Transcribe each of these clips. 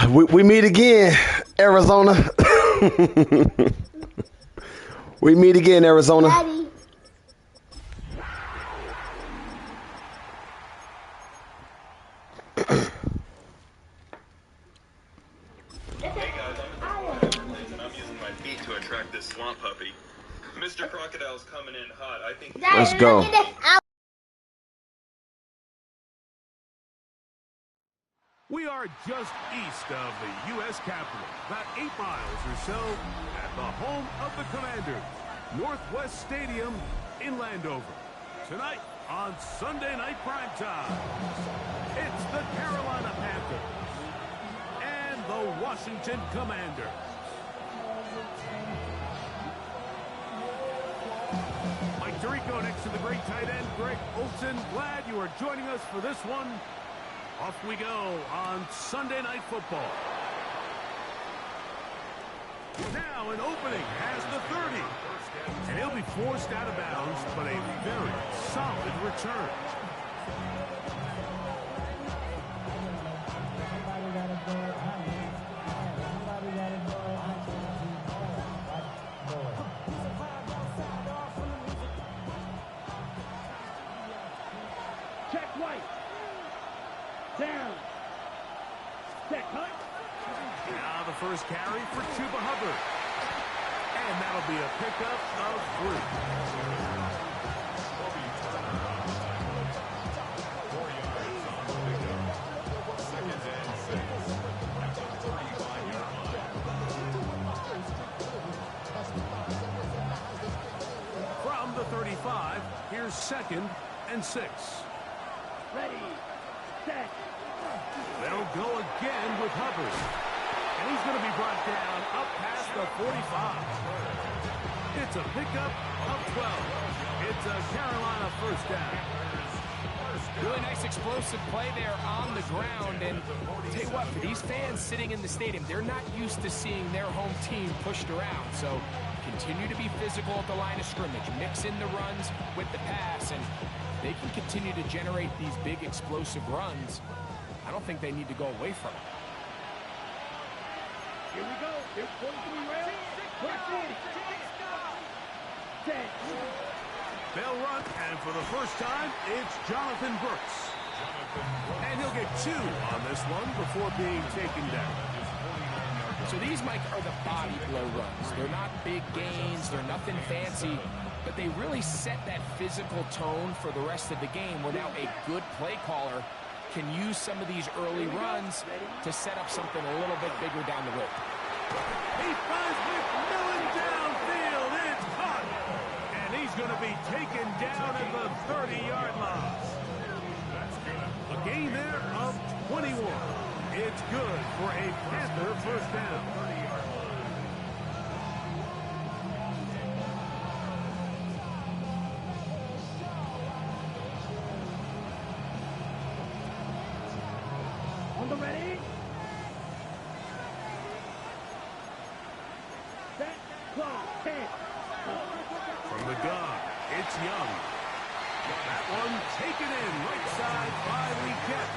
We meet again, Arizona. We meet again, Arizona. Daddy. Hey guys, I'm using my feet to attract this swamp puppy. Mr. Crocodile's coming in hot. I think. Daddy, Let's go. Look at this. We are just east of the U.S. Capitol, about 8 miles or so, at the home of the Commanders, Northwest Stadium in Landover. Tonight on Sunday Night Primetime, it's the Carolina Panthers and the Washington Commanders. Mike Tirico next to the great tight end, Greg Olson. Glad you are joining us for this one. Off we go on Sunday Night Football. Now an opening has the 30. And he'll be forced out of bounds, but a very solid return. Check White. Down. Check Hunt. Now the first carry for Chuba Hubbard. And that'll be a pickup of 3. From the 35, here's 2nd and 6. Ready. Set. They'll go again with Hubbard. And he's going to be brought down up past the 45. It's a pickup of 12. It's a Carolina first down. Really nice explosive play there on the ground. And tell you what, for these fans sitting in the stadium, they're not used to seeing their home team pushed around. So continue to be physical at the line of scrimmage. Mix in the runs with the pass, and they can continue to generate these big explosive runs. I don't think they need to go away from it. Here we go. Here's 43 rail. Set. They'll run, and for the first time, it's Jonathan Brooks. And he'll get 2 on this one before being taken down. So these, Mike, are the body blow runs. They're not big gains. They're nothing fancy. But they really set that physical tone for the rest of the game where now a good play caller can use some of these early runs to set up something a little bit bigger down the road. He finds McMillan downfield. It's caught. And he's going to be taken down at the 30-yard line. A gain there of 21. It's good for a Panther first down. On the ready. Set. Go. 10. From the gun, it's Young. That one taken in right side by Leakett.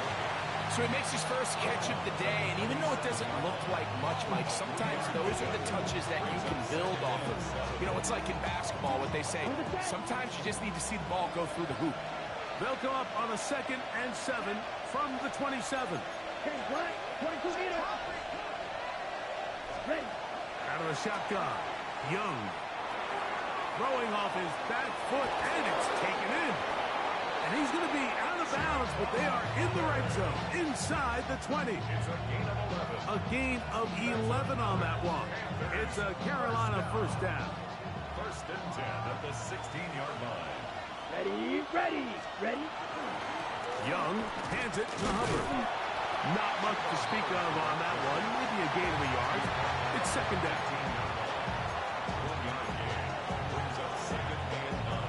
So he makes his first catch of the day, and even though it doesn't look like much, Mike, sometimes those are the touches that you can build off of. You know, it's like in basketball, what they say, sometimes you just need to see the ball go through the hoop. They'll come up on a 2nd and 7 from the 27. Okay, right. 22 meters. Ready. Out of the shotgun, Young. Throwing off his back foot, and it's taken in. And he's going to be out of bounds, but they are in the red zone, inside the 20. It's a gain of 11 on that one. It's a Carolina first down. 1st and 10 at the 16-yard line. Ready. Ready. Ready. Young hands it to Hubbard. Not much to speak of on that one. Maybe a gain of a yard. It's 2nd down. 1-yard gain. Brings up 2nd and 9.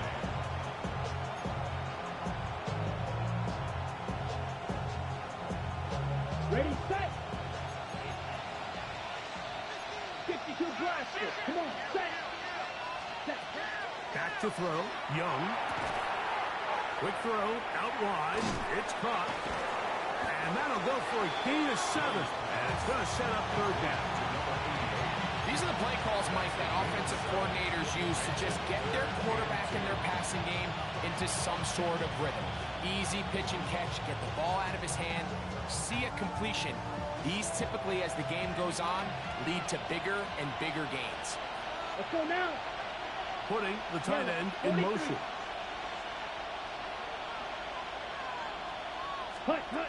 Ready. Set. 52 blaster. Come on. Set. Set. Back to throw. Young. Quick throw. Out wide. It's caught. And that'll go for a gain of 7. And it's going to set up third down. These are the play calls, Mike, that offensive coordinators use to just get their quarterback and their passing game into some sort of rhythm. Easy pitch and catch, get the ball out of his hand, see a completion. These typically, as the game goes on, lead to bigger and bigger gains. Let's go now. Putting the tight end in motion. Hut, hut.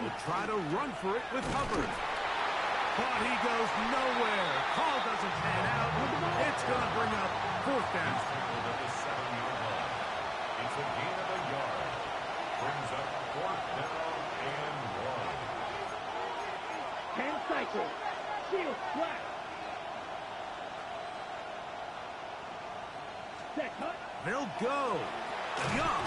Will try to run for it with Hubbard. But he goes nowhere. Call doesn't pan out. It's going to bring up fourth down. To the 7-yard line. It's a gain of a yard. Brings up fourth down and 1. 10 cycle. Shield flat. Set, hut. They'll go. Young.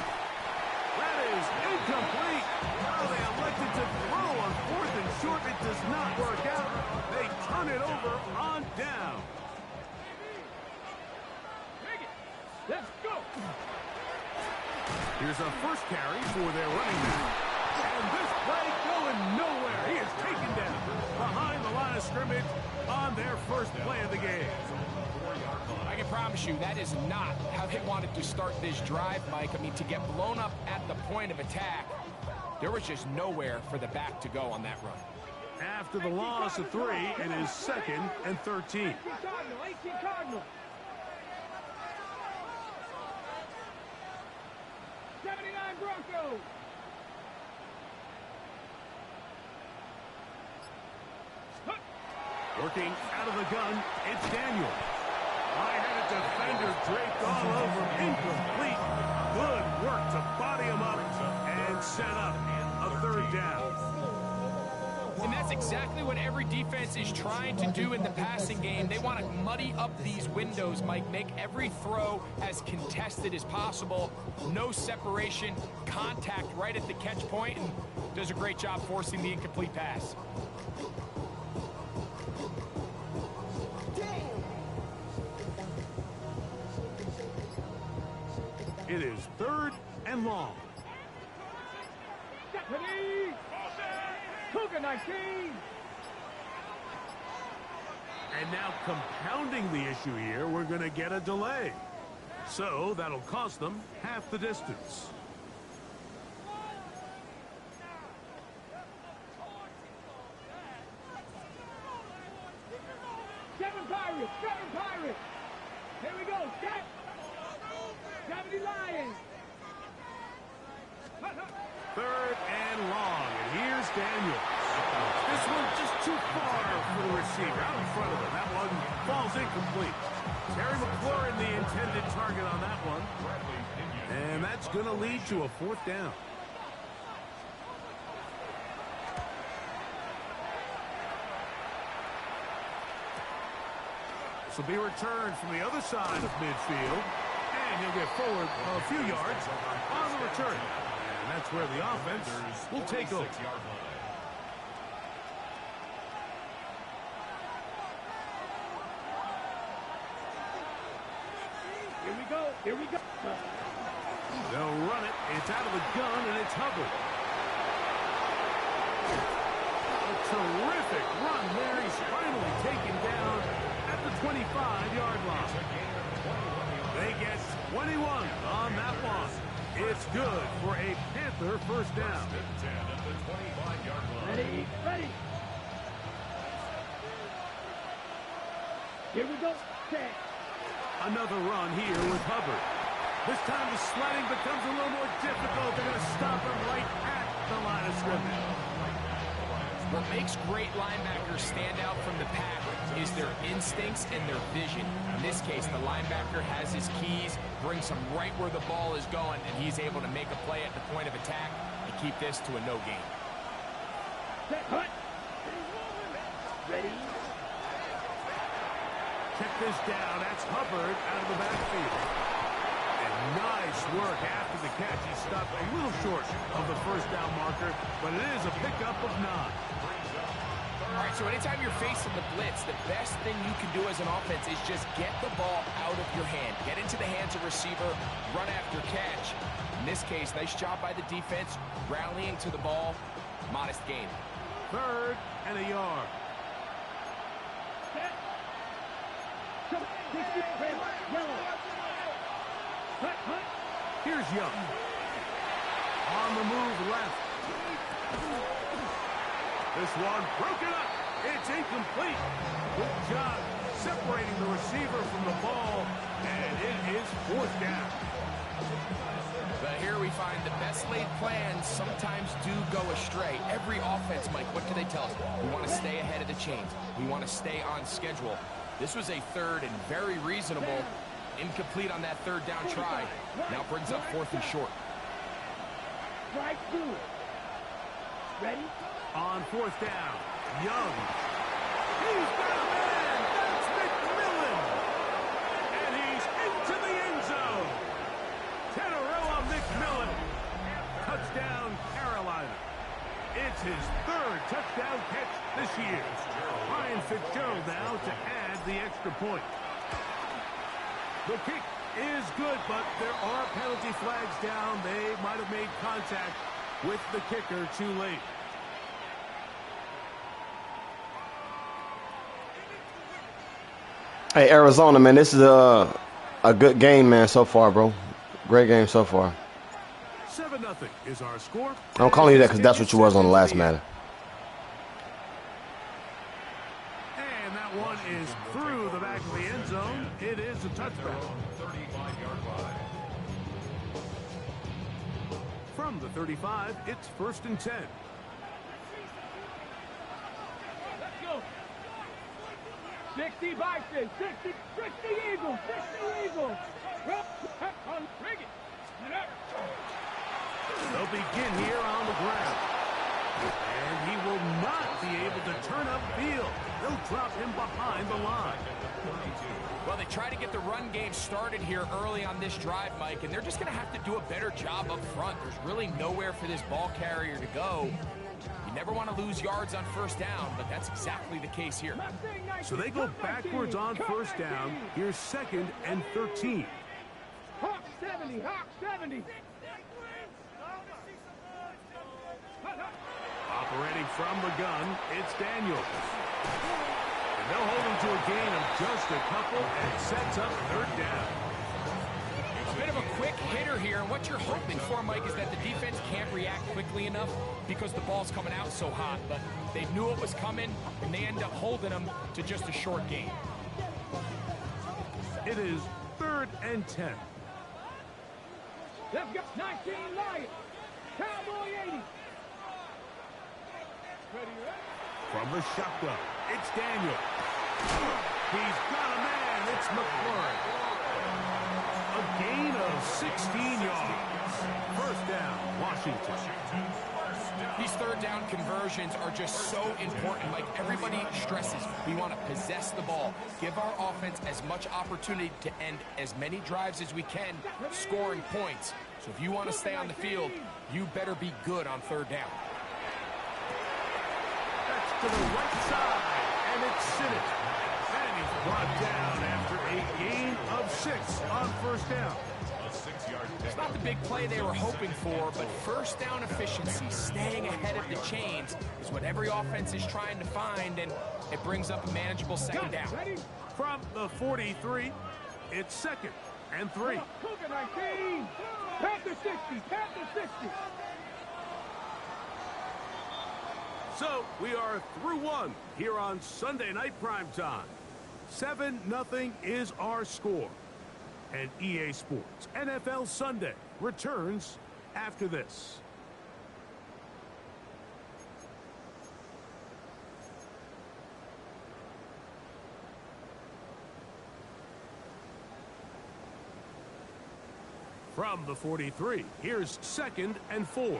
That is incomplete. Oh, they elected to throw on fourth and short. It does not work out. They turn it over on down. Let's go. Here's a first carry for their running back. And this play going nowhere. He is taken down behind the line of scrimmage on their first play of the game. I can promise you that is not how they wanted to start this drive, Mike. I mean, to get blown up at the point of attack, there was just nowhere for the back to go on that run. After the loss of 3, it is 2nd and 13. 18 Cardinal, 18 Cardinal. 79 Broncos. Working out of the gun, it's Daniel. I had a defender draped all over, incomplete. Good work to body him up and set up a third down. And that's exactly what every defense is trying to do in the passing game. They want to muddy up these windows, Mike, make every throw as contested as possible. No separation, contact right at the catch point, and does a great job forcing the incomplete pass. It is 3rd and long. Deputy. Cougar 19. And now compounding the issue here, we're going to get a delay. So that'll cost them half the distance. Seven Pirates. Here we go, set. 70 Lions. 3rd and long, and here's Daniel. This one just too far for the receiver, out in front of him. That one falls incomplete. Terry McLaurin, the intended target on that one. And that's going to lead to a 4th down. This will be returned from the other side of midfield. And he'll get forward a few yards on the return. And that's where the offense will take over. Here we go. They'll run it. It's out of the gun, and it's Hubbard. A terrific run there. He's finally taken down at the 25-yard line. They get 21 on that one. It's good for a Panther first down. Ready. Here we go. Set. Another run here with Hubbard. This time the sledding becomes a little more difficult. They're going to stop him right at the line of scrimmage. What makes great linebackers stand out from the pack is their instincts and their vision. In this case, the linebacker has his keys, brings him right where the ball is going, and he's able to make a play at the point of attack and keep this to a no gain. Set. Hut. Ready. Check this down. That's Hubbard out of the backfield. And nice work after the catch. He stopped a little short of the first down marker, but it is a pickup of 9. All right, so anytime you're facing the blitz, the best thing you can do as an offense is just get the ball out of your hand. Get into the hands of receiver, run after catch. In this case, nice job by the defense, rallying to the ball. Modest gain. 3rd and a yard. Here's Young. On the move left. This one broken up. It's incomplete. Good job separating the receiver from the ball, and it is 4th down. But here we find the best laid plans sometimes do go astray. Every offense, Mike, what do they tell us? We want to stay ahead of the chains. We want to stay on schedule. This was a 3rd and very reasonable. Incomplete on that 3rd down try. Now brings up 4th and short. Strike 2. Ready? On 4th down, Young. He's got a man. That's McMillan. And he's into the end zone. Tenorella McMillan. Touchdown, Carolina. It's his 3rd touchdown catch this year. Ryan Fitzgerald now to add the extra point. The kick is good, but there are penalty flags down. They might have made contact with the kicker too late. Hey, Arizona, man, this is a good game, man, so far, bro. Great game so far. 7-0 is our score. I'm calling you that because that's what you was on the last Madden. And that one is through the back of the end zone. It is a touchback. 35-yard line. From the 35, it's 1st and 10. Let's go. 60 Bison, 60 Eagles, 60 Eagles. Bring it. They'll begin here on the ground. And he will not be able to turn upfield. They'll drop him behind the line. Well, they try to get the run game started here early on this drive, Mike, and they're just going to have to do a better job up front. There's really nowhere for this ball carrier to go. You never want to lose yards on 1st down, but that's exactly the case here. So they go backwards on 1st down. Here's 2nd and 13. Hawk 70, Hawk 70. Operating from the gun, it's Daniels. And they'll hold him to a gain of just a couple, and it sets up 3rd down. A bit of a quick hitter here, and what you're hoping for, Mike, is that the defense can't react quickly enough because the ball's coming out so hot. But they knew it was coming, and they end up holding them to just a short gain. It is 3rd and 10. Let's go. 19 Lions. Cowboy 80. From the shotgun, it's Daniel. He's got a man. It's McLaurin. A gain of 16 yards. 1st down, Washington. These 3rd down conversions are just so important. Like everybody stresses, we want to possess the ball, give our offense as much opportunity to end as many drives as we can, scoring points. So if you want to stay on the field, you better be good on 3rd down. That's to the right side, and it's Sinnott. And he's brought down after a gain of 6 on 1st down. It's not the big play they were hoping for, but 1st down efficiency, staying ahead of the chains, is what every offense is trying to find, and it brings up a manageable 2nd down. From the 43, it's 2nd and 3. Cougar 19. Panther 60, Panther 60. So we are through 1 here on Sunday Night Primetime. 7-0 is our score. And EA Sports NFL Sunday returns after this. From the 43, here's 2nd and 4. Here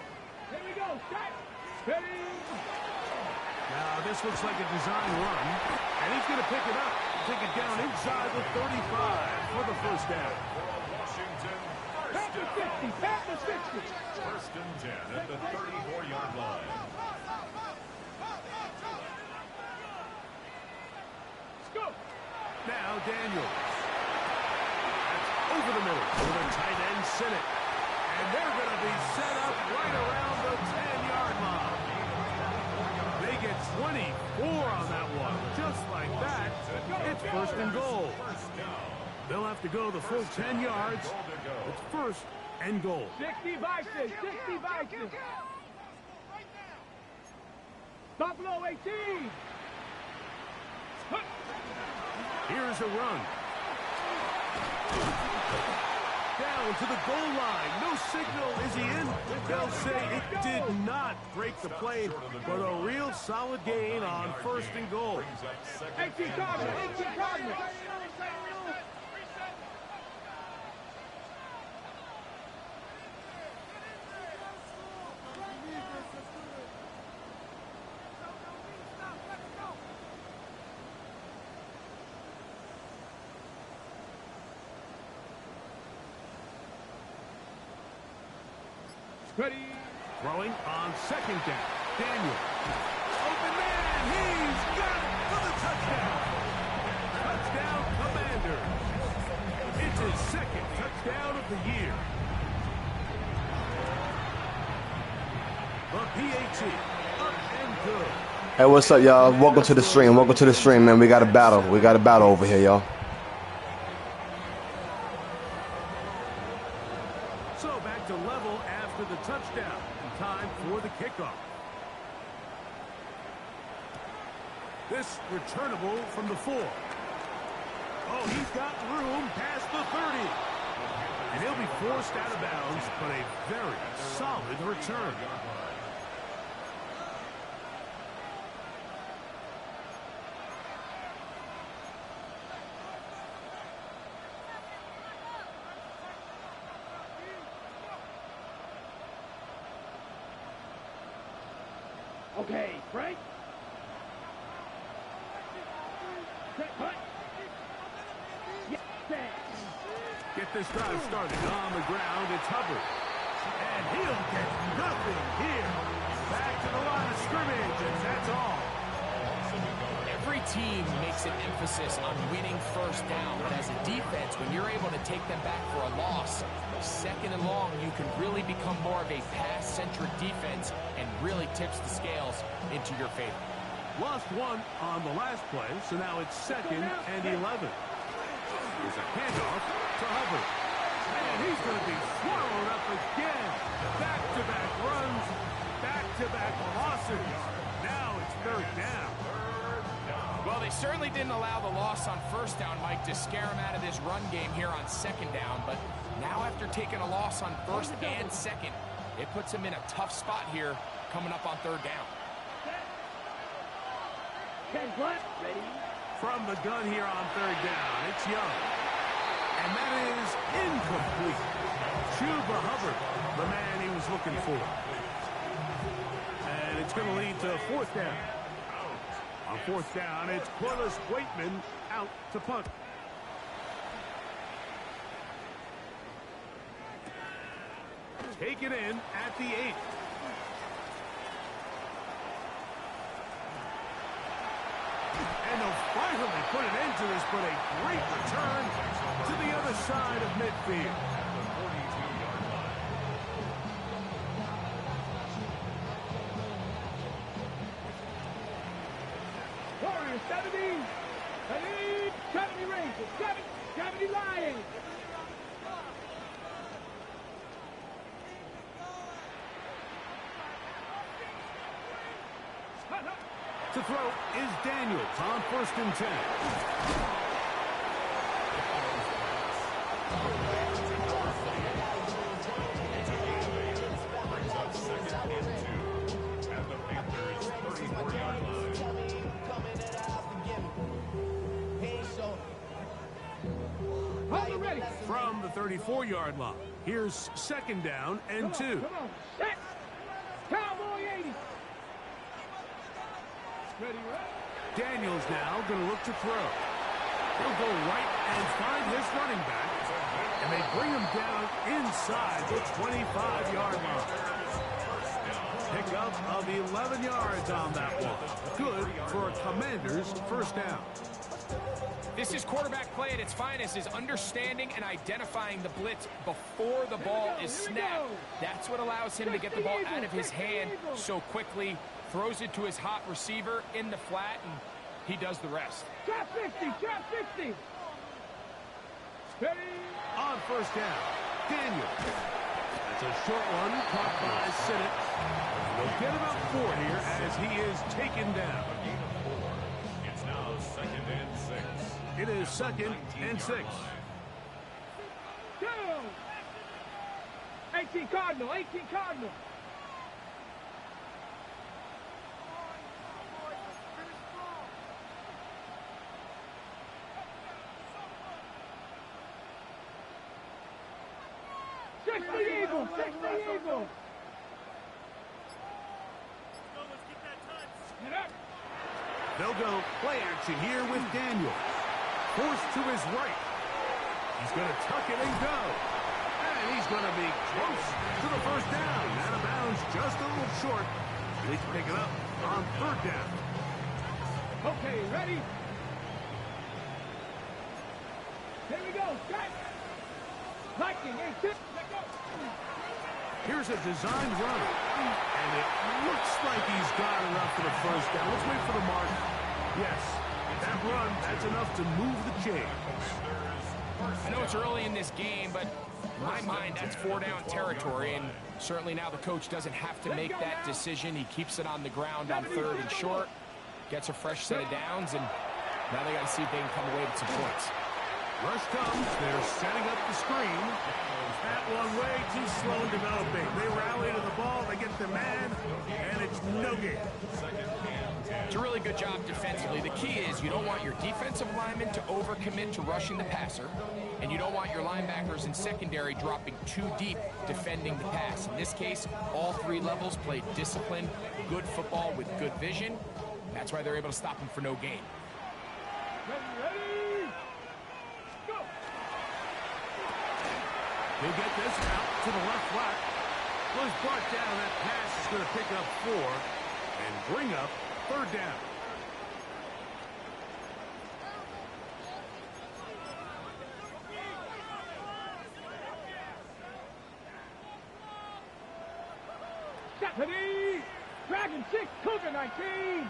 we go. Set. Ready. Now, this looks like a design run, and he's going to pick it up, take it down inside the 35 for the 1st down. Washington, Panther 60, Panther 60. 1st and 10 at the 34-yard line. Now Daniels. That's over the middle for the tight end Sinnott. And they're going to be set up right around the 10-yard line. They get 24 on that one. Just like that, it's first and goal. They'll have to go the full 10 yards. It's first and goal. 60 Vikings, 60 Vikings. Buffalo 18. Here's a run. Down to the goal line. No signal. Is he in? They'll say it did not break the play, but a real solid gain on first and goal. 18 Cardinals, 18 Cardinals. Ready. Throwing on second down. Daniel. Open man. He's got it for the touchdown. Touchdown, Commander. It's his second touchdown of the year. The PAT. Up and good. Hey, what's up, y'all? Welcome to the stream. Welcome to the stream, man. We got a battle. We got a battle over here, y'all. So back to level after the touchdown. And time for the kickoff. This returnable from the 4. Oh, he's got room past the 30. And he'll be forced out of bounds, but a very solid return. Okay, Frank. Set, cut. Yes, Get this drive started on the ground. It's Hubbard. And he'll get nothing here. Back to the line of scrimmage, and that's all. Every team makes an emphasis on winning first down, but as a defense, when you're able to take them back for a loss, second and long, you can really become more of a pass-centric defense and really tips the scales into your favor. Lost one on the last play, so now it's second and 11. Here's a handoff to Hubbard. And he's going to be swallowed up again. Back-to-back runs, back-to-back losses. Now it's third down. Well, they certainly didn't allow the loss on first down, Mike, to scare him out of this run game here on second down. But now after taking a loss on first and second, it puts him in a tough spot here coming up on third down. ready. From the gun here on third down, it's Young. And that is incomplete. Chuba Hubbard, the man he was looking for. And it's going to lead to fourth down. On fourth down, it's Corliss Waitman out to punt. Taken in at the 8. And they'll finally put an end to this, but a great return to the other side of midfield. Warriors 70. 70 Rangers. 70 Lions. To throw is Daniels on first and 10. From the 34-yard line, here's second down and 2. Come on. Set. Cowboy 80. Ready, Daniels now going to look to throw. He'll go right and find his running back, and they bring him down inside the 25-yard line. Pickup of 11 yards on that one. Good for a Commander's first down. This is quarterback play at its finest, is understanding and identifying the blitz before the ball is snapped. That's what allows him to get the ball out of his hand so quickly, throws it to his hot receiver in the flat, and he does the rest. Trap 50, trap 50. Steady. On first down, Daniel. That's a short one caught by Sinnott. They'll get about 4 here as he is taken down. It's now 2nd and 6. It is 2nd and 6. Go. 18 Cardinal, 18 Cardinal. Six the Eagle, 6 the Eagle. Get up. They'll go play action here with Daniel. Forced to his right. He's going to tuck it and go. And he's going to be close to the first down. Out of bounds just a little short. They can pick it up on 3rd down. Okay, ready? Here we go, set. Viking, 18. Let go. Here's a designed run. And it looks like he's got enough for the first down. Let's wait for the mark. Yes, that run, that's enough to move the chains. I know it's early in this game, but in my mind, that's 4-down territory, and certainly now the coach doesn't have to make that decision. He keeps it on the ground on 3rd and short, gets a fresh set of downs, and now they got to see if they can come away with some points. Rush comes, they're setting up the screen. That one way too slow in developing. They rally to the ball, they get the man, and it's no gain. It's a really good job defensively. The key is you don't want your defensive linemen to overcommit to rushing the passer, and you don't want your linebackers in secondary dropping too deep defending the pass. In this case, all 3 levels played disciplined, good football with good vision. That's why they're able to stop him for no gain. Ready? Go. He'll get this out to the left flat. Well, he's brought down. That pass is going to pick up 4 and bring up 3rd down. Stephanie! Dragon 6, Cougar 19!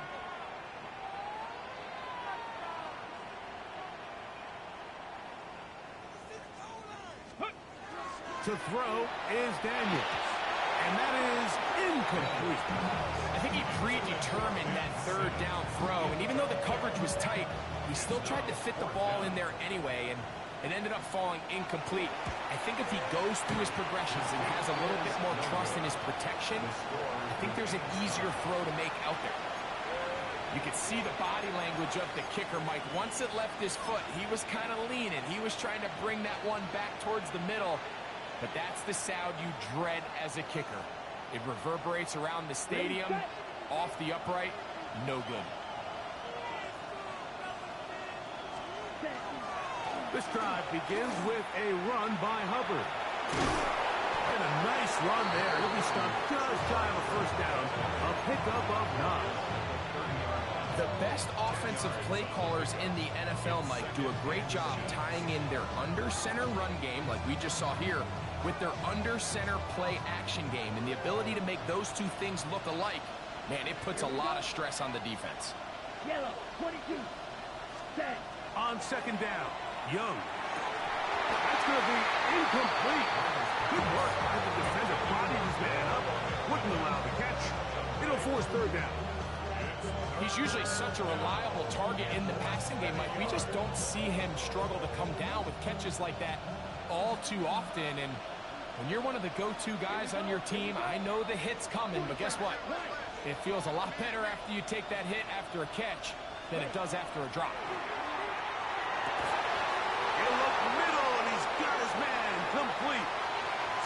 To throw is Daniels. And that is incomplete. I think he predetermined that 3rd down throw, and even though the coverage was tight, he still tried to fit the ball in there anyway, and it ended up falling incomplete. I think if he goes through his progressions and has a little bit more trust in his protection, I think there's an easier throw to make out there. You could see the body language of the kicker, Mike. Once it left his foot, he was kind of leaning. He was trying to bring that one back towards the middle. But that's the sound you dread as a kicker. It reverberates around the stadium, off the upright, no good. This drive begins with a run by Hubbard. And a nice run there. He'll be stopped just shy of a first down. A pickup of 9. The best offensive play callers in the NFL, Mike, do a great job tying in their under-center run game, like we just saw here, with their under-center play action game. And the ability to make those 2 things look alike, man, it puts a lot of stress on the defense. Yellow, 22. Set. On 2nd down, Young. That's going to be incomplete. Good work by the defender. Bodied his man up. Wouldn't allow the catch. It'll force 3rd down. He's usually such a reliable target in the passing game, Mike. We just don't see him struggle to come down with catches like that all too often. And when you're one of the go-to guys on your team, I know the hit's coming, but guess what? It feels a lot better after you take that hit after a catch than it does after a drop. He'll look middle, and he's got his man complete.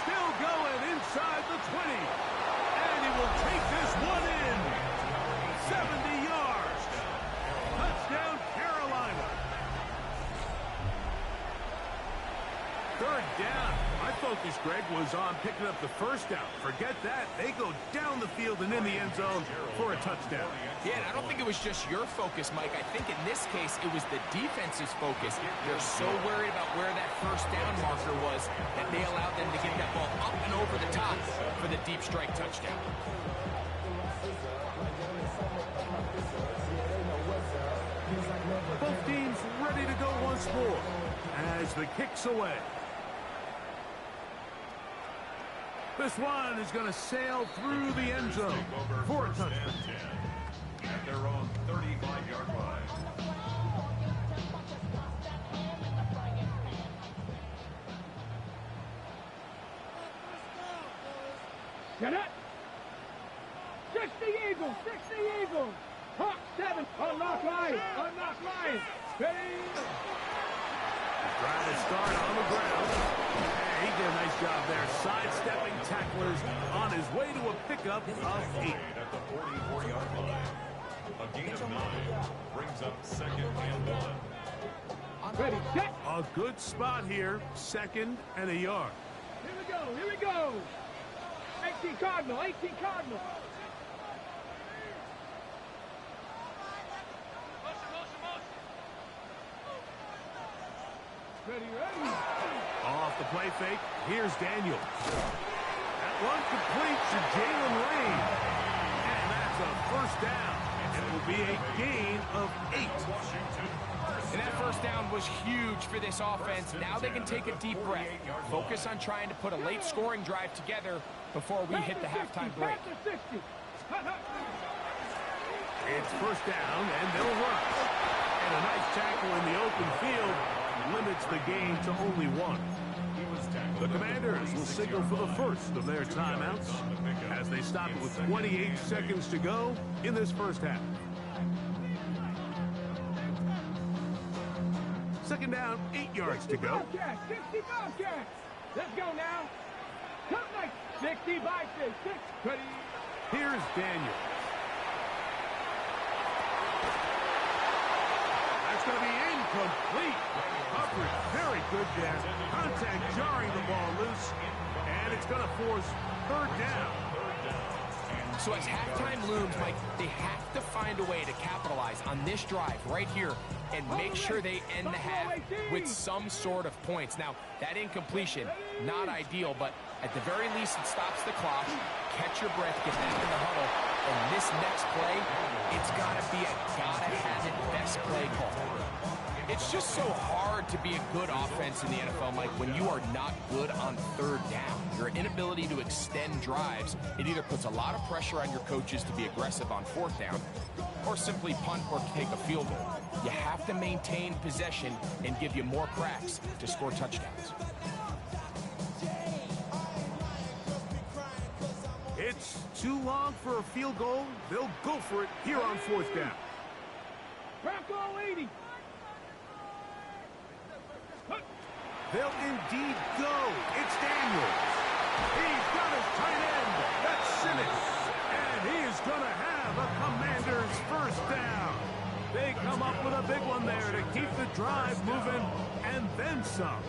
Still going inside the 20. And he will take this one in. 70 yards. Touchdown, Carolina. Third down. My focus, Greg, was on picking up the first down. Forget that. They go down the field and in the end zone for a touchdown. Yeah, and I don't think it was just your focus, Mike. I think in this case, it was the defense's focus. They're so worried about where that first down marker was that they allowed them to get that ball up and over the top for the deep strike touchdown. Both teams ready to go once more as the kick's away. This one is going to sail through the end zone for a touchdown. At their own 35-yard line. Get it! 60 Eagles! 60 Eagles! Hawk 7! Unlock line! Unlock line! Ready! Trying to start on the ground. He did a nice job there, sidestepping tacklers on his way to a pickup of 8. At the 44-yard line. A gain of 9 brings up 2nd and 1. Ready, set! A good spot here, 2nd and a yard. Here we go, here we go! 18 Cardinal, 18 Cardinal! Ready, ready! Off the play fake, here's Daniels. That one complete to Jalen Lane. And that's a first down. It will be a gain of 8. And that first down was huge for this offense. Now they can take a deep breath. Focus on trying to put a late scoring drive together before we hit the halftime break. It's first down, and they'll run. And a nice tackle in the open field limits the gain to only 1. The Commanders will signal for the first of their timeouts as they stop it with 28 seconds to go in this first half. Second down, 8 yards to go. 60 Bobcats! Let's go now! Come like 60 by 6. Ready? Here's Daniels. That's going to be incomplete. Coverage very good there. Contact jarring the ball loose. And it's going to force third down. So as halftime looms, Mike, they have to find a way to capitalize on this drive right here and make sure they end the half with some sort of points. Now, that incompletion, not ideal, but at the very least, it stops the clock. Catch your breath, get back in the huddle, and this next play, it's got to be a gotta-have-it best play call. It's just so hard to be a good offense in the NFL, Mike, when you are not good on third down. Your inability to extend drives, it either puts a lot of pressure on your coaches to be aggressive on fourth down or simply punt or take a field goal. You have to maintain possession and give you more cracks to score touchdowns. It's too long for a field goal. They'll go for it here on fourth down. Bronco 80! They'll indeed go. It's Daniels. He's got his tight end. That's Simmons. And he's going to have a Commander's first down. They come up with a big one there to keep the drive moving and then some.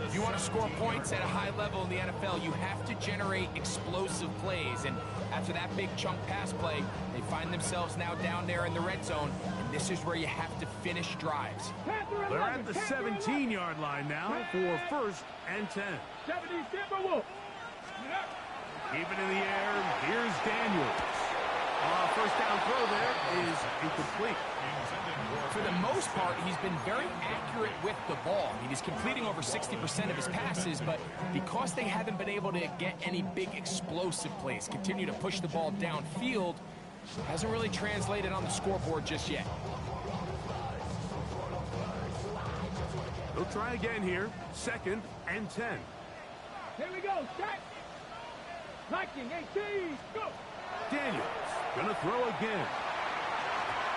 If you want to score points at a high level in the NFL, you have to generate explosive plays. And after that big chunk pass play, they find themselves now down there in the red zone. And this is where you have to finish drives. They're at the 17-yard line now for first and 10. 70 Timberwolves! Keep it in the air. Here's Daniels. First down throw there is incomplete. For the most part, he's been very accurate with the ball. I mean, he's completing over 60% of his passes, but because they haven't been able to get any big explosive plays, continue to push the ball downfield, hasn't really translated on the scoreboard just yet. They'll try again here. Second and 10. Here we go, set! Viking 18, go! Daniels gonna throw again.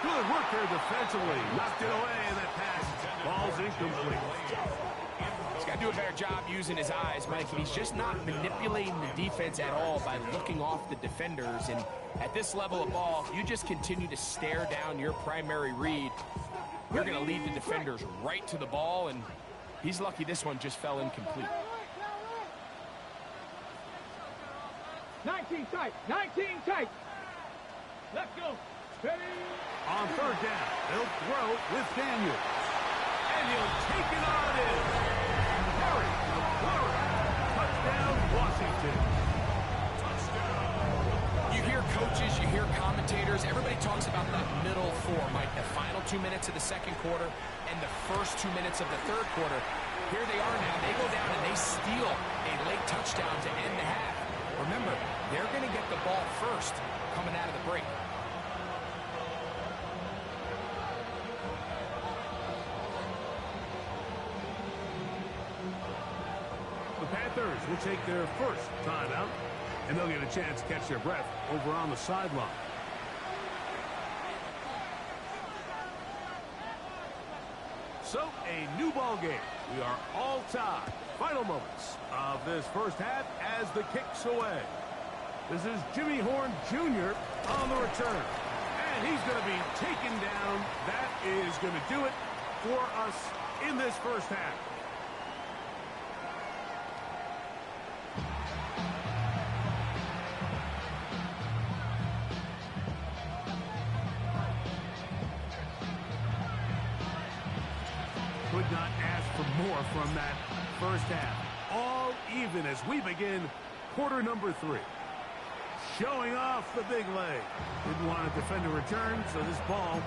Good work there defensively. Knocked it away, and that pass ball's incomplete. He's got to do a better job using his eyes, Mike, and he's just not manipulating the defense at all by looking off the defenders. And at this level of ball, if you just continue to stare down your primary read, you're going to lead the defenders right to the ball, and He's lucky this one just fell incomplete. 19 tight. 19 tight. Let's go. Ready? On third down, they'll throw with Daniels. And he'll take it on in. Harry McClure. Touchdown, Washington. You hear coaches, you hear commentators, everybody talks about that middle four, Mike, the final 2 minutes of the second quarter and the first 2 minutes of the third quarter. Here they are now. They go down and they steal a late touchdown to end the half. Remember, they're going to get the ball first coming out of the break. The Panthers will take their first timeout, and they'll get a chance to catch their breath over on the sideline. So, a new ball game. We are all tied. Final moments of this first half as the kick's away. This is Jimmy Horn Jr. on the return. And he's going to be taken down. That is going to do it for us in this first half. Could not ask for more from that first half. All even as we begin quarter number 3. Showing off the big leg. Didn't want to defend a return, so this ball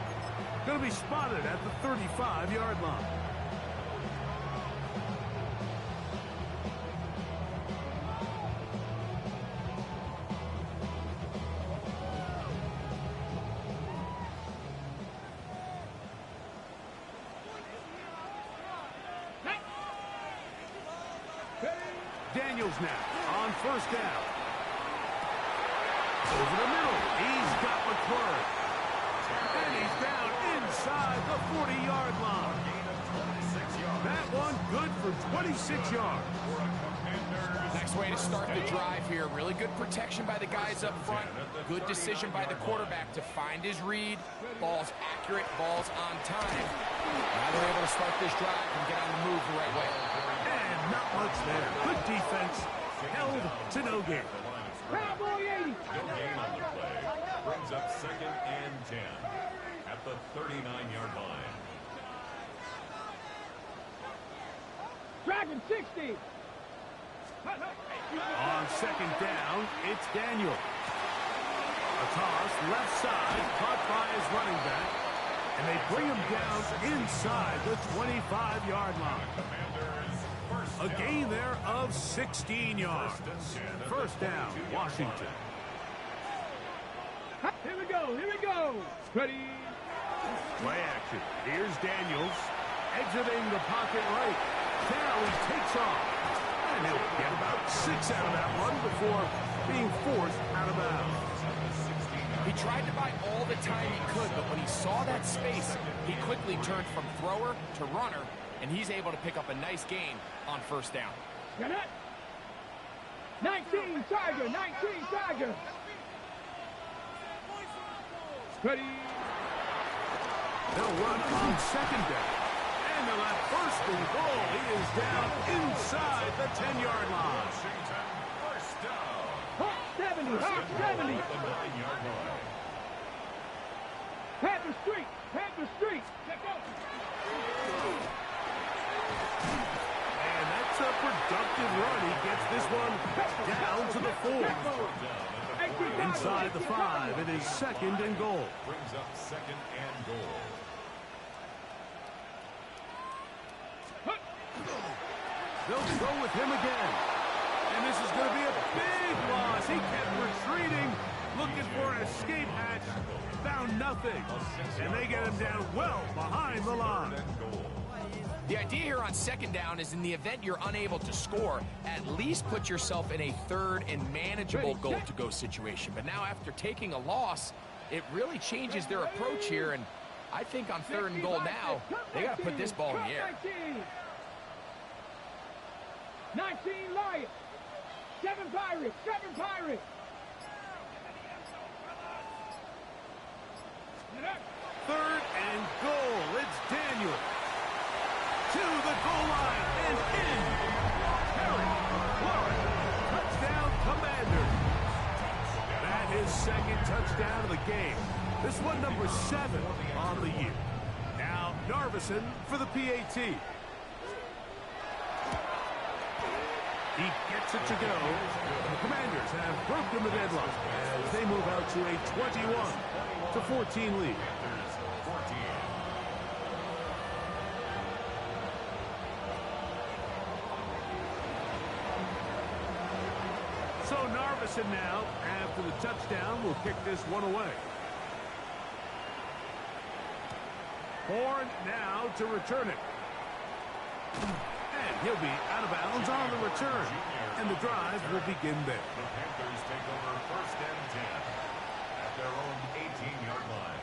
going to be spotted at the 35-yard line. Daniels now on first down. Over the middle. He's got McClure. And he's down inside the 40-yard line. That one good for 26 yards. Nice way to start the drive here. Really good protection by the guys up front. Good decision by the quarterback to find his read. Ball's accurate. Ball's on time. Now they're able to start this drive and get on the move the right way. And not much there. Good defense. Held to no gain. Cowboy 80. No gain on the play. Brings up 2nd and 10 at the 39-yard line. Dragon 60. On second down, it's Daniel. A toss left side, caught by his running back. And they bring him down inside the 25-yard line. A gain there of 16 yards. First down, Washington. Here we go. Here we go. Ready. Play action. Here's Daniels exiting the pocket right. Now he takes off. And he'll get about 6 out of that one before being forced out of bounds. He tried to buy all the time he could, but when he saw that space, he quickly turned from thrower to runner, and he's able to pick up a nice gain on first down. Got it. 19 Tiger. 19 Tiger. Ready. They'll run on second down. And they'll have first and goal. He is down inside the 10-yard line. Washington, first down. Hawk 70. Hawk 70. At the 9-yard line. Panther Street. Panther Street. Let's go. And that's a productive run. He gets this one down to the 4. Inside the 5, it is second and goal. Brings up 2nd and goal. They'll go with him again. And this is going to be a big loss. He kept retreating, looking for an escape hatch. Found nothing. And they get him down well behind the line. The idea here on second down is in the event you're unable to score, at least put yourself in a third and manageable goal-to-go situation. But now after taking a loss, it really changes their approach here. And I think on third and goal now, they got to put this ball in the air. 19 Lions. 7 Pirates. 7 Pirates. Third and goal. It's Daniel. To the goal line. second touchdown of the game. This one number 7 on the year. Now Narveson for the PAT. He gets it to go. The Commanders have broken the deadlock as they move out to a 21-14 lead. So Narveson now, after the touchdown, will kick this one away. Horn now to return it. And he'll be out of bounds on the return. And the drive will begin there. The Panthers take over first and 10 at their own 18-yard line.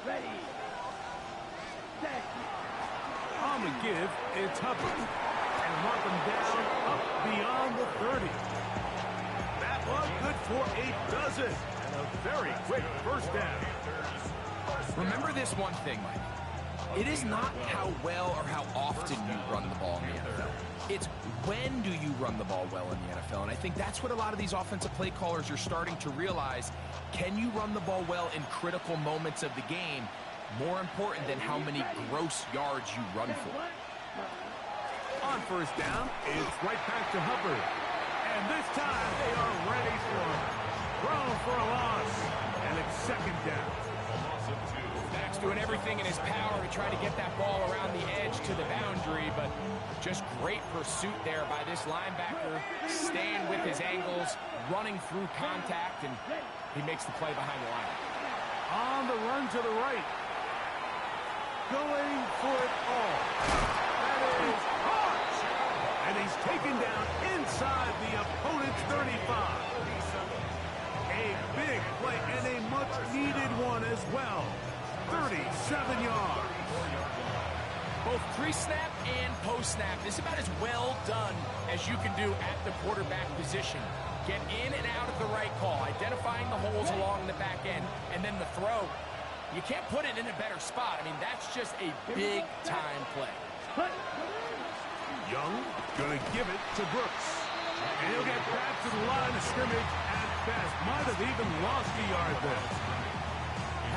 Ready. Set. On the give, it's Hubbard. And mark him down up beyond the 30. That one good for a dozen. And a very quick first down. Remember this one thing, Mike. It is not how well or how often you run the ball in the NFL. It's when do you run the ball well in the NFL. And I think that's what a lot of these offensive play callers are starting to realize. Can you run the ball well in critical moments of the game? More important than how many gross yards you run for. On first down, it's right back to Hubbard. And this time they are ready for him. Throw for a loss. And it's second down. Max doing everything in his power to try to get that ball around the edge to the boundary, but just great pursuit there by this linebacker, staying with his angles, running through contact, and he makes the play behind the line. On the run to the right. Going for it all. That is hard. And he's taken down inside the opponent's 35. A big play and a much-needed one as well. 37 yards. Both pre-snap and post-snap. This is about as well done as you can do at the quarterback position. Get in and out of the right call, identifying the holes along the back end, and then the throw. You can't put it in a better spot. I mean, that's just a big-time play. Young gonna give it to Brooks. And he'll get back to the line of scrimmage at best. Might have even lost a yard there.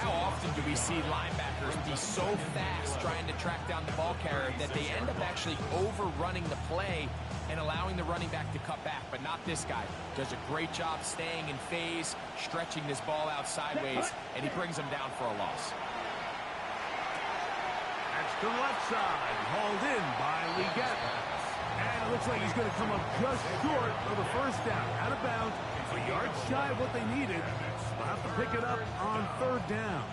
How often do we see linebackers be so fast trying to track down the ball carrier that they end up actually overrunning the play and allowing the running back to cut back? But not this guy. Does a great job staying in phase, stretching this ball out sideways, and he brings him down for a loss. That's to the left side, hauled in by Leggett. And it looks like he's going to come up just short of the first down. Out of bounds, a yard shy of what they needed. They'll have to pick it up on third down.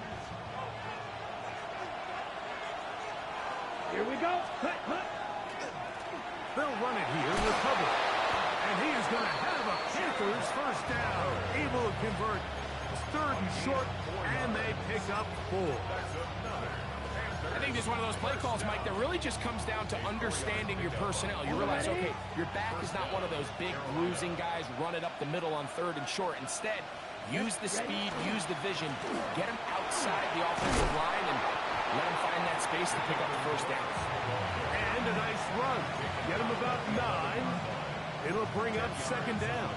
Here we go. They'll run it here with Hubbard. And he is going to have a Panthers first down. Able to convert. It's third and short, and they pick up 4. I think this is one of those play calls, Mike, that really just comes down to understanding your personnel. You realize, okay, your back is not one of those big bruising guys, run it up the middle on third and short. Instead, use the speed, use the vision, get him outside the offensive line, and let him find that space to pick up the first down. And a nice run. Get him about 9. It'll bring up second down.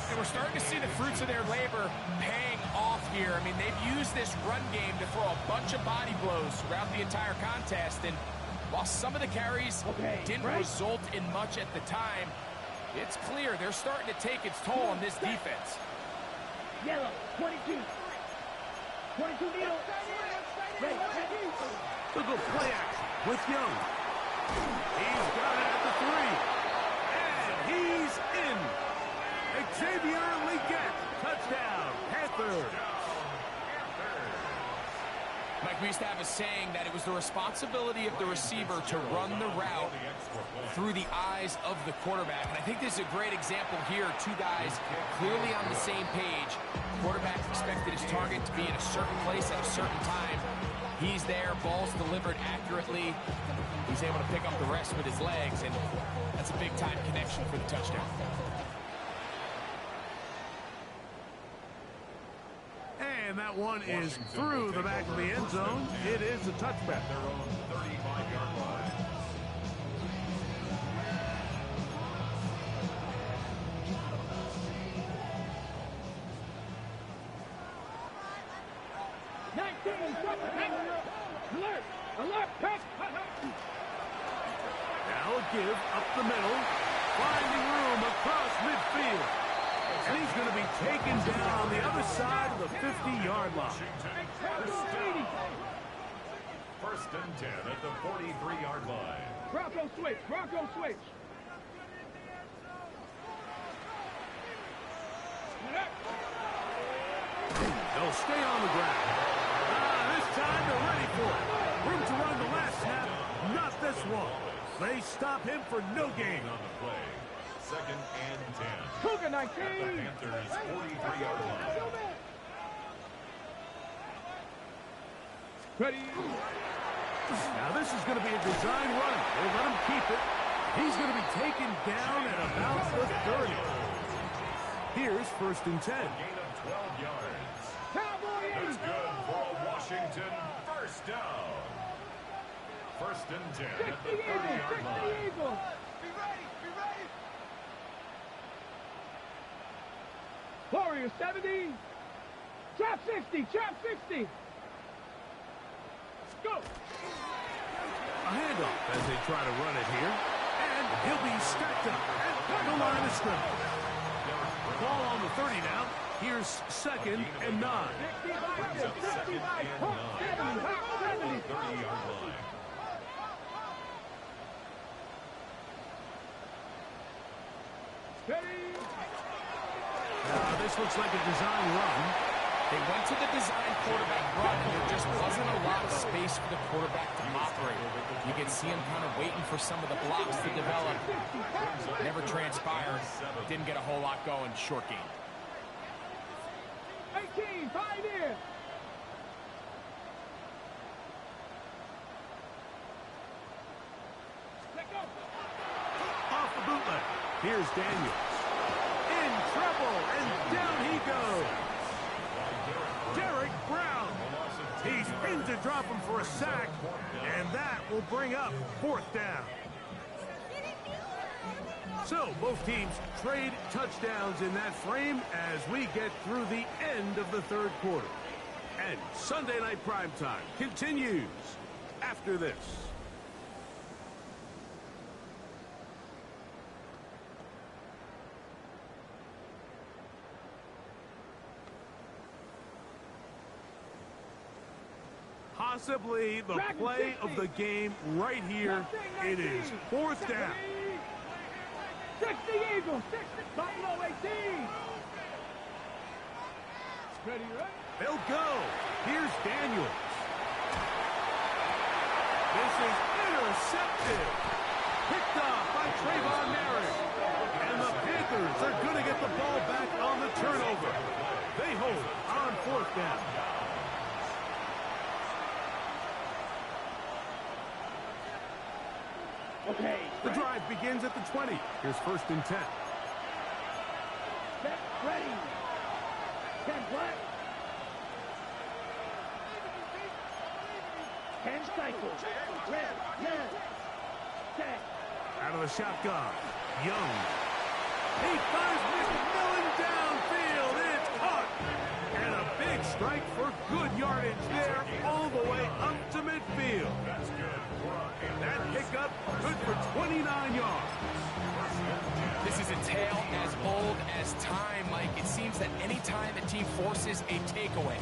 And we're starting to see the fruits of their labor paying off here. I mean, they've used this run game to throw a bunch of body blows throughout the entire contest. And while some of the carries didn't result in much at the time, it's clear they're starting to take its toll on this defense. Yellow, 22. 22 needle. Ready. Look at play action with Young. He's got it at the 3. And he's in. Xavier Leggett, touchdown, Panthers. Mike, we used to have a saying that it was the responsibility of the receiver to run the route through the eyes of the quarterback. And I think this is a great example here. Two guys clearly on the same page. Quarterback expected his target to be in a certain place at a certain time. He's there, ball's delivered accurately. He's able to pick up the rest with his legs, and that's a big-time connection for the touchdown. And that one is through the back of the end zone. It is a touchback. Their own 35-yard line. Alert! Alert! Pass! Now a give up the middle, finding room across midfield. And he's going to be taken down on the other side of the 50-yard line. First and 10 at the 43-yard line. Bronco switch! Bronco switch! They'll stay on the ground. This time they're ready for it. Room to run the last snap, not this one. They stop him for no gain. On the play. Second and 10. Cougar At the 19! Panthers' 43-yard line. Ready? Now this is going to be a design run. They let him keep it. He's going to be taken down at about the 30. Here's first and 10. Gain of 12 yards. Cowboy That's 80! good for a Washington first down. First and 10 at the 30-yard line. Eagles! Be ready! Be ready! Warriors 70! Trap 60! Trap 60! Go! A handoff as they try to run it here. And he'll be stacked up at the line of scrimmage. Ball on the 30 now. Here's second and 9. brings up second and 9. 30-yard line. This looks like a design run. They went to the design quarterback run, and there just wasn't a lot of space for the quarterback to operate. You can see him kind of waiting for some of the blocks to develop. Never transpired. Didn't get a whole lot going. Short game. 18, 5 in! Let go! Off the bootleg. Here's Daniels. In trouble, and down he goes. Derek Brown. He's in to drop him for a sack, and that will bring up fourth down. So both teams trade touchdowns in that frame as we get through the end of the third quarter. And Sunday Night Primetime continues after this. Possibly the play of the game right here. It is fourth down. 60 Eagles! 60! Buffalo 18! Ready, ready? They'll go. Here's Daniels. This is intercepted. Picked off by Trayvon Merritt. And the Panthers are going to get the ball back on the turnover. They hold on fourth down. Okay. The drive begins at the 20. Here's first and 10. Set, ready. 10 black. 10 cycles. Red, yes. Set. Out of the shotgun. Young. He finds McMillan downfield. It's caught. And a big strike for good yardage there all the way up to midfield. That's good. That pickup good for 29 yards. This is a tale as old as time, Mike. It seems that any time a team forces a takeaway,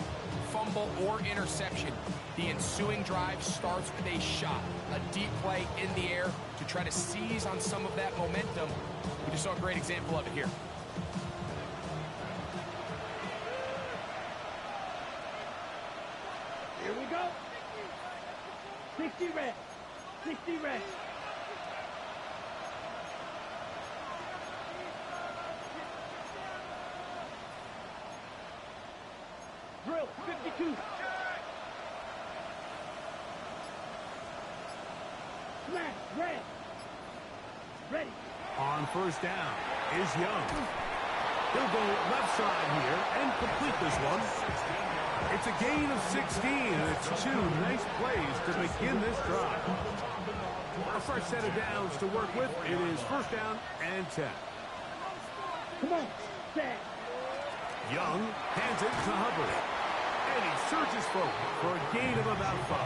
fumble, or interception, the ensuing drive starts with a shot, a deep play in the air to try to seize on some of that momentum. We just saw a great example of it here. Here we go. 60 red. 60 red. Drill, 52. Flash, red. Ready. On first down is Young. He'll go left side here and complete this one. It's a gain of 16, and it's 2 nice plays to begin this drive. A fresh set of downs to work with. It is first down and 10. Come on, set. Young hands it to Hubbard. And he surges forward for a gain of about 5.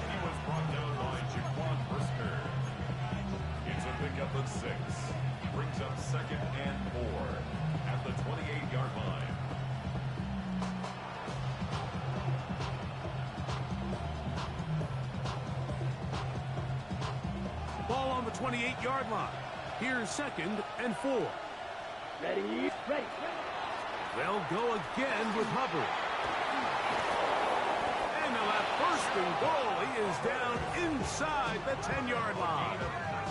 He was brought down by Jaquan Brisker. It's a pickup of 6. Brings up 2nd and 4 at the 28-yard line. Ball on the 28-yard line. Here's 2nd and 4. Ready, ready. They'll go again with Hubbard. And they'll have first and goal. He is down inside the 10-yard line.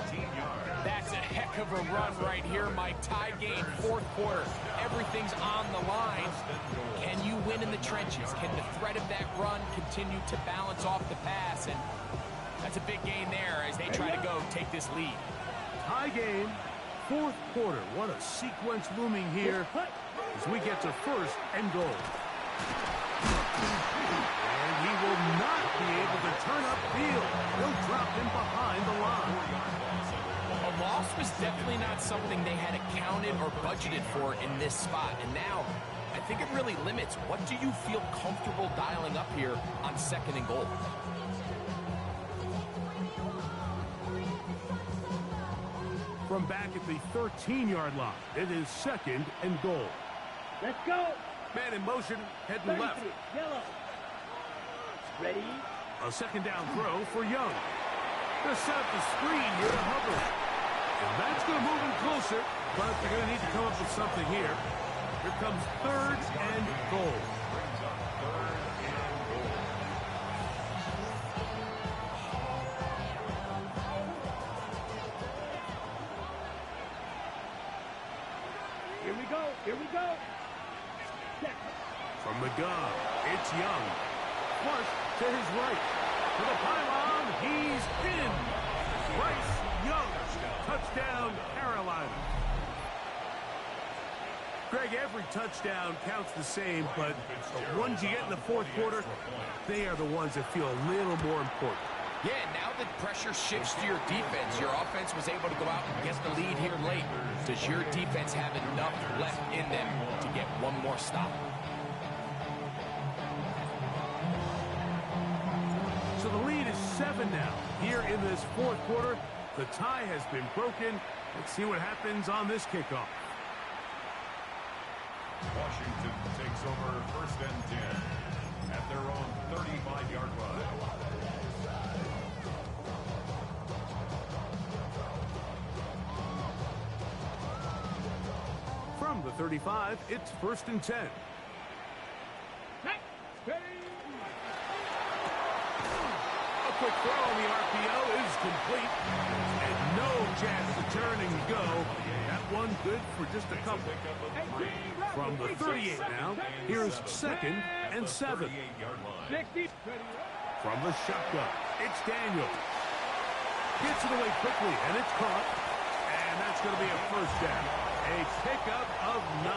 19 yards. That's a heck of a run right here, Mike. Tie game, 4th quarter. Everything's on the line. Can you win in the trenches? Can the threat of that run continue to balance off the pass? And that's a big gain there as they try to go take this lead. Tie game, 4th quarter. What a sequence looming here as we get to first and goal. And he will not be able to turn upfield. He'll drop him behind the line. A loss was definitely not something they had accounted or budgeted for in this spot. And now, I think it really limits what do you feel comfortable dialing up here on 2nd and goal. From back at the 13-yard line, it is 2nd and goal. Let's go. Man in motion, heading left. 33, yellow. Ready. A 2nd down throw for Young. They'll set up the screen here to Hubbard. And that's going to move him closer, but they're going to need to come up with something here. Here comes 3rd and goal. Here we go. Here we go. Set. From the gun, it's Young. Flush to his right. To the pylon, he's in. Bryce Young. Touchdown, Carolina. Greg, every touchdown counts the same, but the ones you get in the 4th quarter, they are the ones that feel a little more important. Yeah, now that pressure shifts to your defense, your offense was able to go out and get the lead here late. Does your defense have enough left in them to get one more stop? So the lead is 7 now. Here in this 4th quarter, the tie has been broken. Let's see what happens on this kickoff. Washington takes over 1st and 10 at their own 35-yard line. From the 35, it's 1st and 10. Set. Ready. A quick throw on the RPO is complete. And no chance to turn and go. That one good for just a couple. From the 38 now, here's 2nd and 7. 60. From the shotgun, it's Daniel. Gets it away quickly, and it's caught. And that's going to be a first down. A pickup of 9.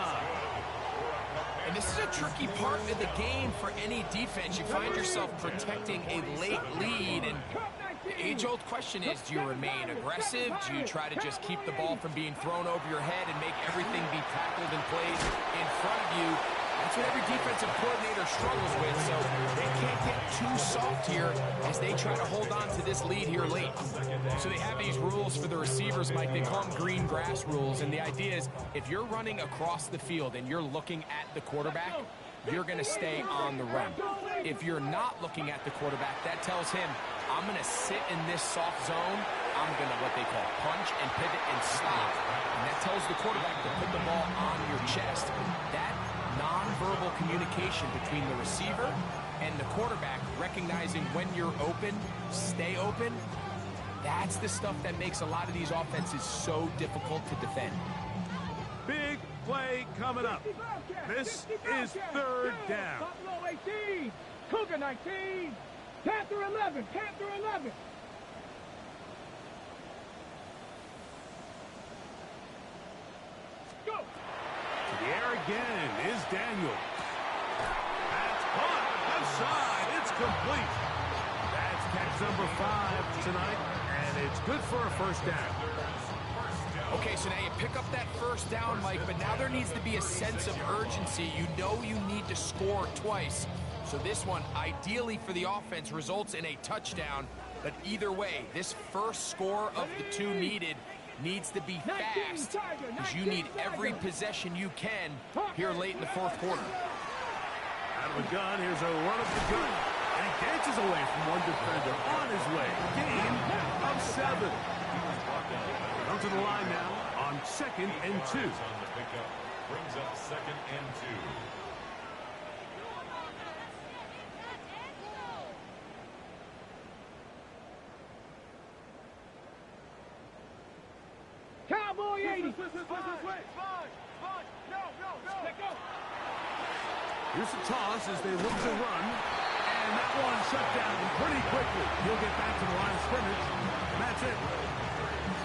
And this is a tricky part of the game for any defense. You find yourself protecting a late lead, and the age-old question is, do you remain aggressive? Do you try to just keep the ball from being thrown over your head and make everything be tackled and played in front of you? That's what every defensive coordinator struggles with, so they can't get too soft here as they try to hold on to this lead here late. So they have these rules for the receivers, Mike. They call them green grass rules, and the idea is if you're running across the field and you're looking at the quarterback, you're going to stay on the run. If you're not looking at the quarterback, that tells him, I'm going to sit in this soft zone. I'm going to what they call punch and pivot and stop. And that tells the quarterback to put the ball on your chest. That nonverbal communication between the receiver and the quarterback, recognizing when you're open, stay open, that's the stuff that makes a lot of these offenses so difficult to defend. Big play coming up. This is 3rd down. Buffalo 18. Cougar 19. Panther 11. Panther 11. again is Daniel. That's caught. Left side. It's complete. That's catch number 5 tonight, and it's good for a first down. Okay, so now you pick up that first down, Mike, but now there needs to be a sense of urgency. You know you need to score twice. So this one, ideally for the offense, results in a touchdown. But either way, this first score of the 2 needed needs to be fast, because you need every possession you can here late in the fourth quarter. Out of the gun, here's a run of the gun. And he dances away from one defender on his way. Gain of 7. Come to the line now on 2nd and 2. On the pickup, brings up 2nd and 2. Cowboy 80. Here's the toss as they look to run. And that one shut down pretty quickly. He'll get back to the line of scrimmage. That's it.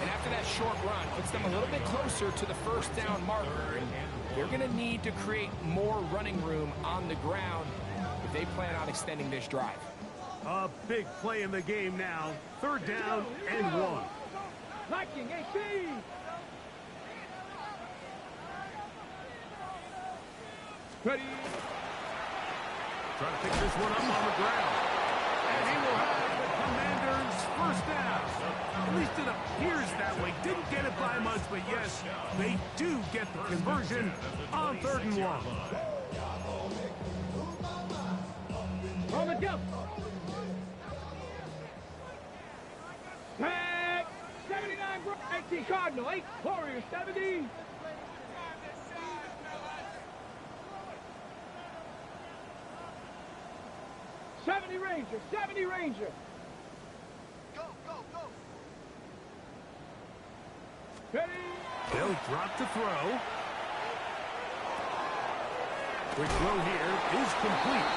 And after that short run, puts them a little bit closer to the first down marker. And they're going to need to create more running room on the ground if they plan on extending this drive. A big play in the game now. 3rd down and 1. Liking 18. Ready. Trying to pick this one up on the ground. And he will have the Commanders' first down. At least it appears that way. Didn't get it by much, but yes, they do get the conversion on 3rd and 1. On the jump. Tag. 79 18 Cardinal. 8 Warriors 70. Ranger, 70 Ranger. Go. Ready? They'll drop to throw. Quick throw here is complete.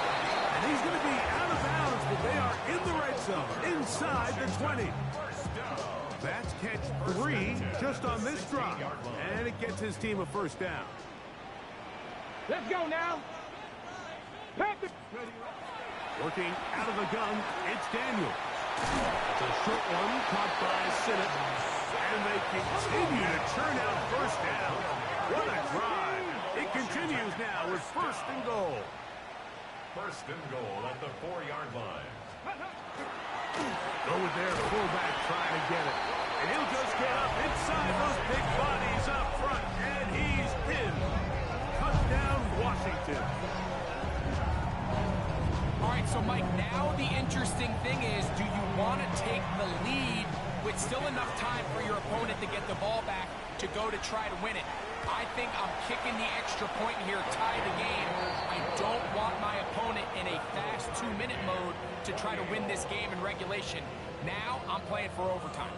And he's going to be out of bounds, but they are in the red zone, inside the 20. That's catch 3 just on this drive. And it gets his team a first down. Let's go now. Panthers. Working out of the gun, it's Daniel. It's a short one caught by Sinnott. And they continue to churn out first down. What a drive. It continues now with 1st and goal. 1st and goal at the 4-yard line. Go with their fullback trying to get it. And he'll just get up inside those big bodies up front. And he's pinned. Touchdown, Washington. All right, so Mike, now the interesting thing is, do you want to take the lead with still enough time for your opponent to get the ball back to go to try to win it? I think I'm kicking the extra point here, tie the game. I don't want my opponent in a fast 2-minute mode to try to win this game in regulation. Now I'm playing for overtime.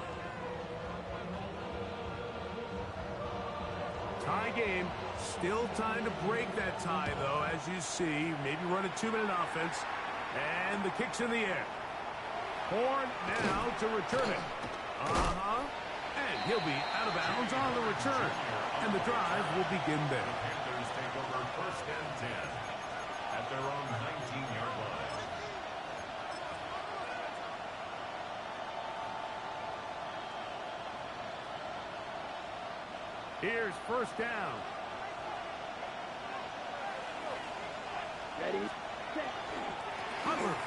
Tie game. Still time to break that tie, though, as you see. Maybe run a 2-minute offense. And the kick's in the air. Horn now to return it. And he'll be out of bounds on the return. And the drive will begin there. Panthers take over 1st and 10 at their own 19-yard line. Here's 1st down. Ready? Set. Hubbard.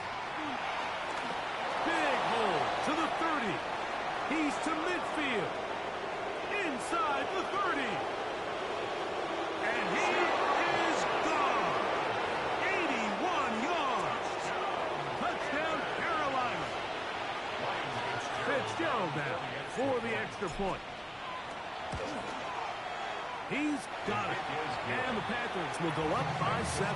Big hole to the 30. He's to midfield. Inside the 30. And he is gone. 81 yards. Touchdown, Carolina. Fitzgerald now for the extra point. He's got it. And the Panthers will go up by 7.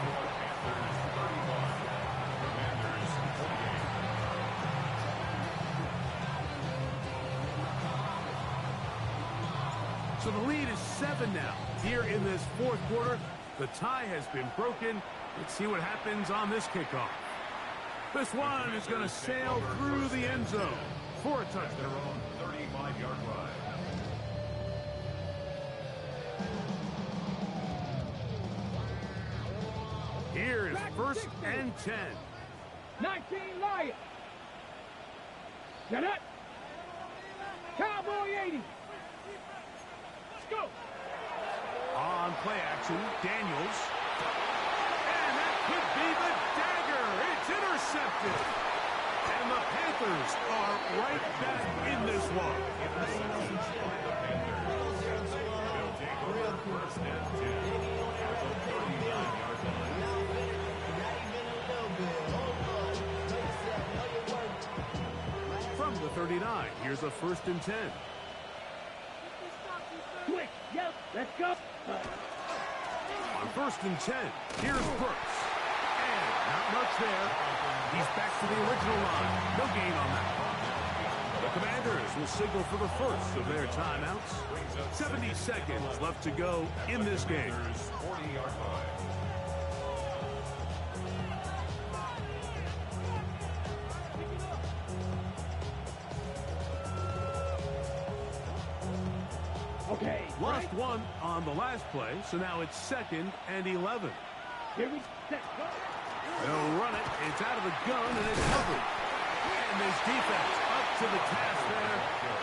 So the lead is 7 now. Here in this 4th quarter, the tie has been broken. Let's see what happens on this kickoff. This one is going to sail through the end zone for a touchdown. Their own 35-yard line. Here's first and 10. 19 Lions. Get up. Cowboy 80. Let's go. On play action, Daniels. And that could be the dagger. It's intercepted. And the Panthers are right back in this one. They'll take over first and 10 at the 39-yard line. From the 39, here's a first and 10. Quick. Yep. Let's go. On first and 10, here's Brooks. And not much there. He's back to the original line. No gain on that. The Commanders will signal for the first of their timeouts. 70 seconds left to go in this game. 40-yard line. Okay. Lost one on the last play, so now it's second and 11. Here we set. Go. They'll run it. It's out of the gun, and it's covered. And this defense up to the task there.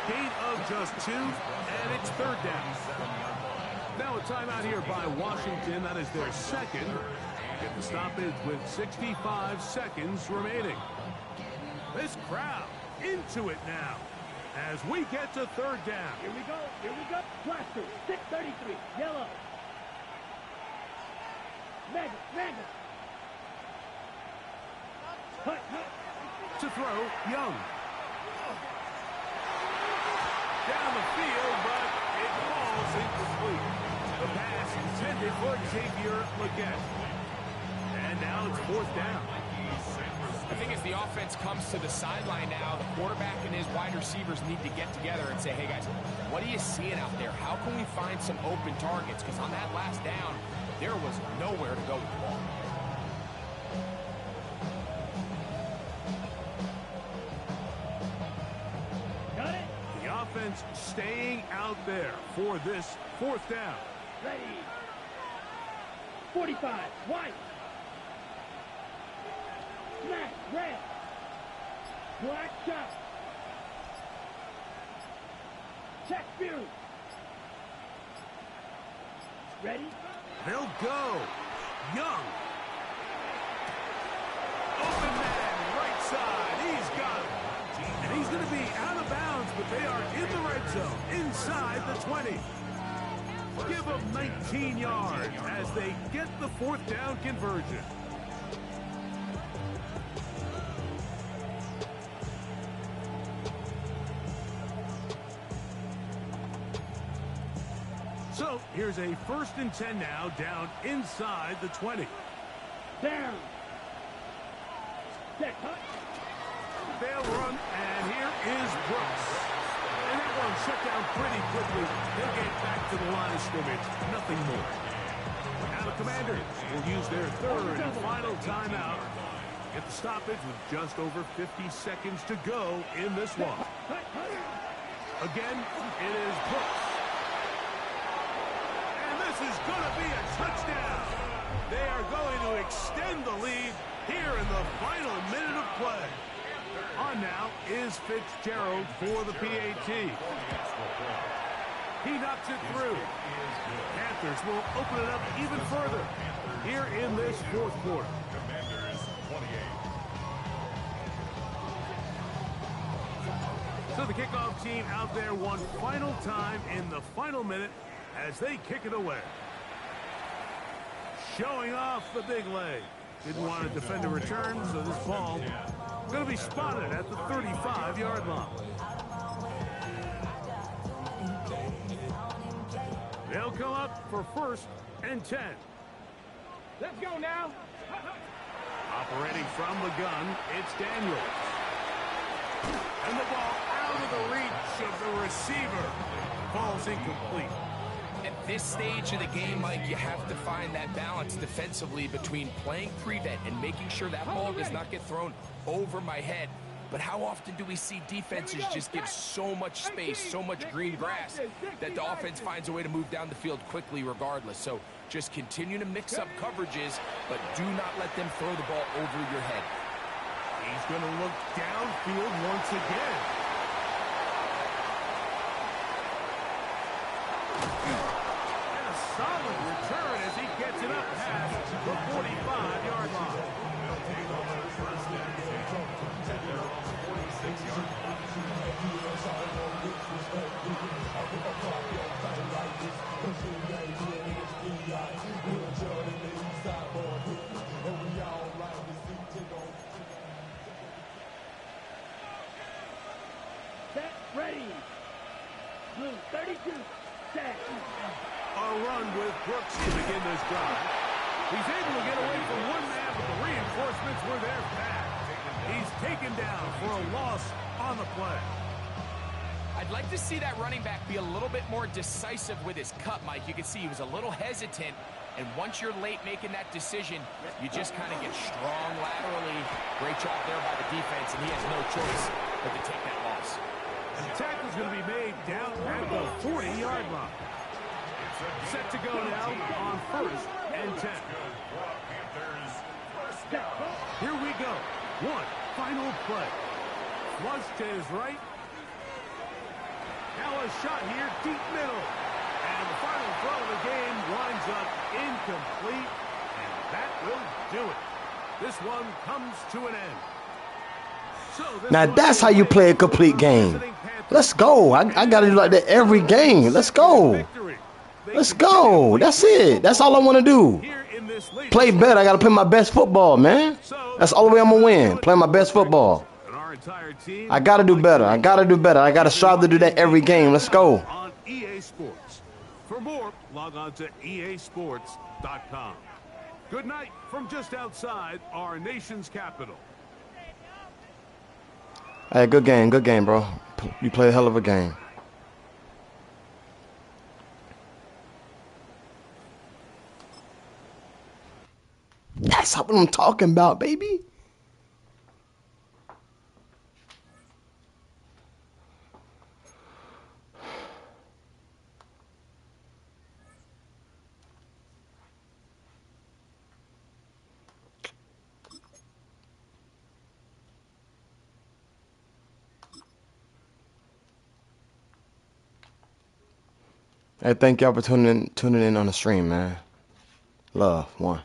Gain of just 2, and it's third down. Now a timeout here by Washington. That is their second. Get the stoppage with 65 seconds remaining. This crowd into it now as we get to third down. Here we go. Here we go. Blaster. 633. Yellow. Mega. Hut. To throw, Young. Down the field, but it falls incomplete. The pass intended for Xavier Legette. And now it's fourth down. I think as the offense comes to the sideline now, the quarterback and his wide receivers need to get together and say, hey, guys, what are you seeing out there? How can we find some open targets? Because on that last down, there was nowhere to go with the ball. Got it. The offense staying out there for this fourth down. Ready. 45. White. Black. Red. Black shot. Check Fury. Ready. They'll go. Young. Open man, right side. He's got it. And he's going to be out of bounds, but they are in the red zone, inside the 20. Give them 19 yards as they get the fourth down conversion. So here's a first and 10 now, down inside the 20. Down. Check. Hut. They'll run, and here is Brooks. And that one shut down pretty quickly. They'll get back to the line of scrimmage. Nothing more. Now the Commanders will use their third and final timeout. Get the stoppage with just over 50 seconds to go in this one. Again, it is Brooks. And this is going to be a touchdown. They are going to extend the lead here in the final minute of play. On now is Fitzgerald for the PAT. He knocks it through. Panthers will open it up even further here in this fourth quarter. Commanders 28. So the kickoff team out there one final time in the final minute as they kick it away. Showing off the big leg. Didn't want to defend a return, so this ball going to be spotted at the 35-yard line. They'll come up for first and 10. Let's go now. Operating from the gun, it's Daniels. And the ball out of the reach of the receiver. Ball's incomplete. At this stage of the game, Mike, you have to find that balance defensively between playing prevent and making sure that ball does not get thrown over my head. But how often do we see defenses just give so much space, so much green grass, that the offense finds a way to move down the field quickly regardless? So just continue to mix up coverages, but do not let them throw the ball over your head. He's going to look downfield once again. And a solid return as he gets it up past the 45-yard line. Set, ready. Blue 32, set. A run with Brooks to begin this drive. He's able to get away from one man, but the reinforcements were there fast. He's taken down for a loss on the play. I'd like to see that running back be a little bit more decisive with his cut, Mike. You can see he was a little hesitant, and once you're late making that decision, you just kind of get strong laterally. Great job there by the defense, and he has no choice but to take that loss. And the tackle's going to be made down at the 40-yard line. Set to go now on 1st and 10. Here we go. One final play. Flush to his right. Now a shot here, deep middle. And the final throw of the game winds up incomplete. And that will do it. This one comes to an end. Now that's how you play a complete game. Let's go. I got to do like that every game. Let's go. Let's go. That's it. That's all I want to do. Play better. I got to play my best football, man. That's the only way I'm going to win. Play my best football. I got to do better. I got to do better. I got to strive to do that every game. Let's go. On EA Sports. For more, log on to easports.com. Good night from just outside our nation's capital. Hey, good game, bro. You play a hell of a game. That's what I'm talking about, baby. Hey, thank y'all for tuning in on the stream, man. Love, one.